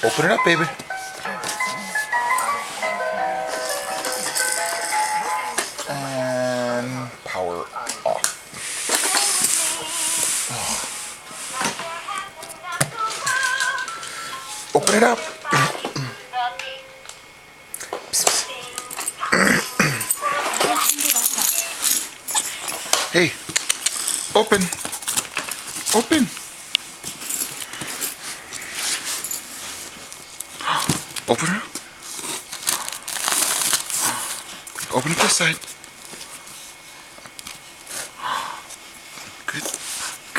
Open it up, baby. And power off. Oh. Open it up. Hey, open. Open. Open it up. Open it this side.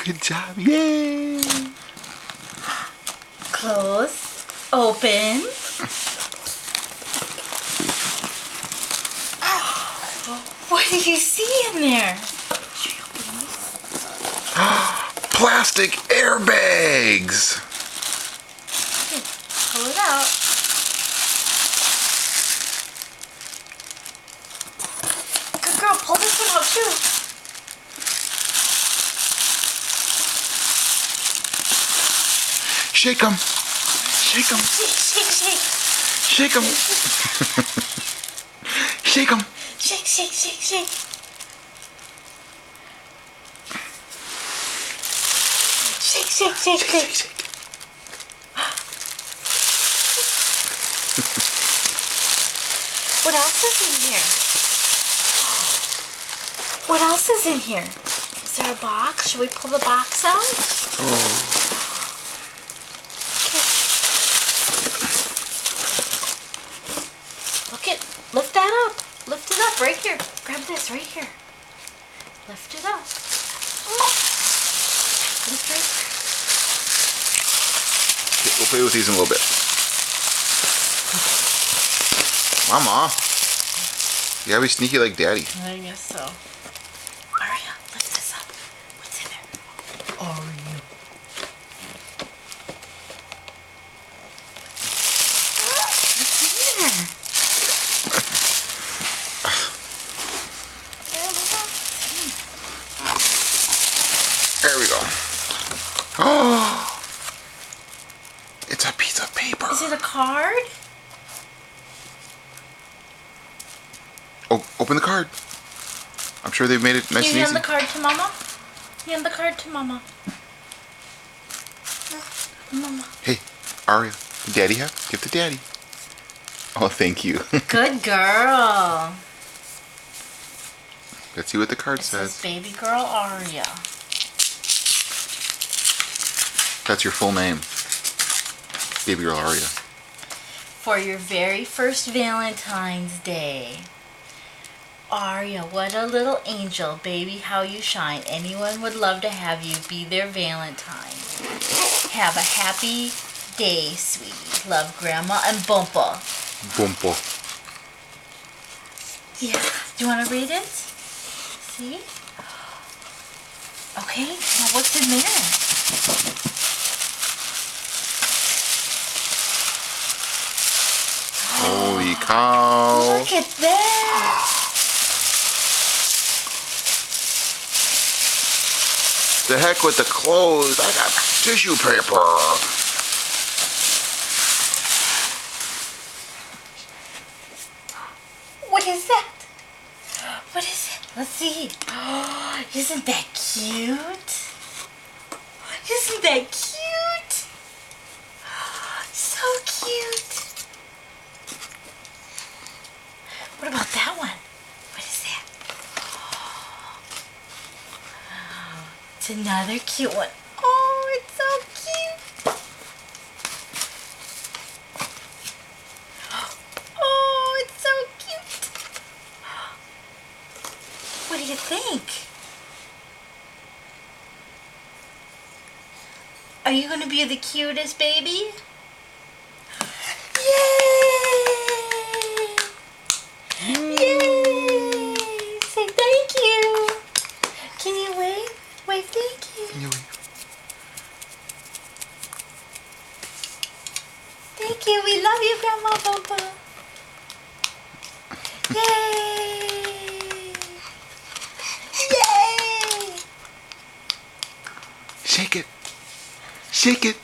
Good job. Yay. Close. Open. What do you see in there? Plastic airbags. Pull it out. Good girl, pull this one out too. Shake them. Shake them. Shake, shake, Shake them. Shake them. shake, shake, shake, shake. Shake, shake, shake, shake. What else is in here? What else is in here? Is there a box? Should we pull the box out? Oh. Look it. Lift that up. Lift it up right here. Grab this right here. Lift it up. Lift right here. Okay, we'll play with these in a little bit. Mama, you gotta be sneaky like Daddy. I guess so. Aria, lift this up. What's in there? Aria. What's in there? There we go. Oh, it's a piece of paper. Is it a card? Oh, open the card. I'm sure they've made it nice You and hand easy. the card to Mama? Hand the card to Mama. Mama. Hey, Aria, did Daddy have? Give to Daddy. Oh, thank you. Good girl. Let's see what the card It says says. baby girl Aria. That's your full name. Baby girl Aria. For your very first Valentine's Day. Aria, what a little angel, baby, how you shine. Anyone would love to have you be their Valentine. Have a happy day, sweetie. Love, Grandma and Bumpa. Bumpo. Yeah. Do you want to read it? See? Okay, now what's in there? Holy cow. Look at that! The heck with the clothes. I got tissue paper. What is that? What is it? Let's see. Oh, isn't that cute? Isn't that cute? So cute. What about that one? What is that? Oh, it's another cute one. Oh, it's so cute. Oh, it's so cute. What do you think? Are you going to be the cutest baby? Yay! Yay! Say thank you. Can you wave? Wave thank you. Can you wave? Thank you. We love you, Grandma Bumpa. Yay! Yay! Shake it. Shake it.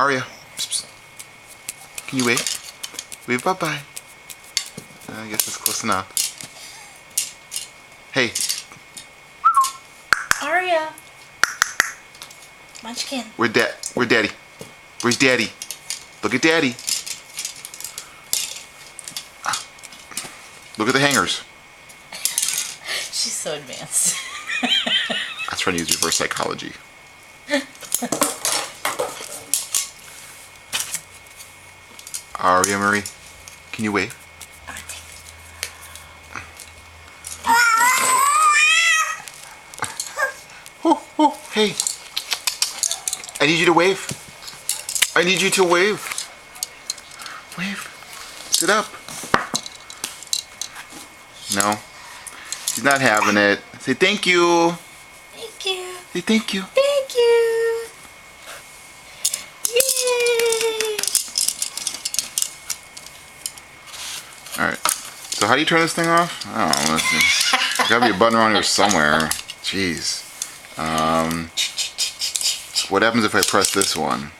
Aria. Psst, psst. Can you wave? Wave bye-bye. I guess that's close enough. Hey. Aria. Munchkin. Where's Daddy? Where's Daddy? Look at Daddy. Look at the hangers. She's so advanced. I was trying to use reverse psychology. Aria Marie, can you wave? Oh, oh, hey. I need you to wave. I need you to wave. Wave. Sit up. No. He's not having it. Say thank you. Thank you. Say thank you. Thank you. Yay. Alright. So how do you turn this thing off? I don't know. There's gotta be a button around here somewhere. Jeez. What happens if I press this one?